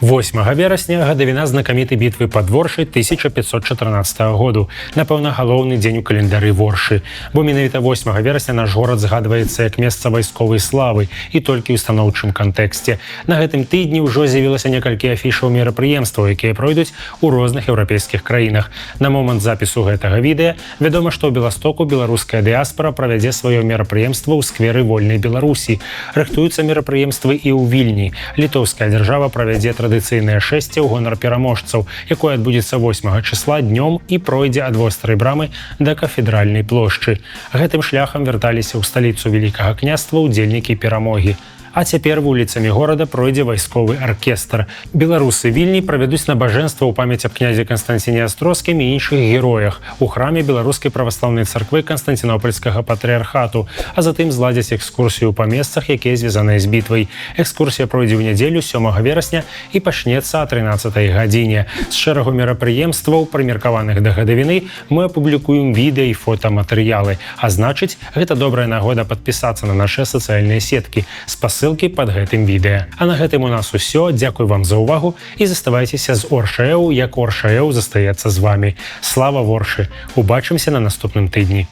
8 верасня гадавіна знакамітай бітвы пад Воршай 1514 году. Напэўна, галоўны дзень у календары Воршы. Бо менавіта 8 верасня наш горад згадваецца як месца вайсковай славы і толькі ў станоўчым кантэксце. На гэтым тыдні ўжо з'явілася некалькі афішаў мерапрыемстваў, якія пройдуць у розных еўрапейскіх краінах. На момант запісу гэтага відэа вядома, што ў Беластоку беларуская дыяспара правядзе сваё мерапрыемства ў скверы вольнай Беларусі. Рыхтуюцца мерапрыемствы і ў Вільні. Літоўская дзяржава правядзе традыцыйнае шэсце ў гонар пераможцаў, якое адбудзецца 8 числа днём і пройдзе ад вострай брамы да кафедральнай плошчы. Гэтым шляхам вярталіся ў сталіцу Вялікага княства ўдзельнікі перамогі. А цяпер вуліцамі горада пройдзе вайсковы аркестр. Беларусы Вільні правядуць набажэнства ў памяць аб князе Канстанціне Астроскім і іншых героях у храме Беларускай праваслаўнай царквы Канстанцінопольскага патрыархату, а затым зладзяць экскурсію па месцах, якія звязаныя з бітвай. Экскурсія пройдзе ў нядзелю 7 верасня і пачнецца о 13 гадзіне. З шэрагу мерапрыемстваў, прымеркаваных да гадавіны, мы апублікуем відэа і фотаматэрыялы. А значыць, гэта добрая нагода падпісацца на нашы сацыяльныя сеткі. Ссылкі под гэтым відэа. А на гэтым у нас усё. Дзякуй вам за ўвагу і заставайцеся з Оршаэу, як Оршаэу застаецца з вами. Слава Воршы! Убачымся на наступным тыдні.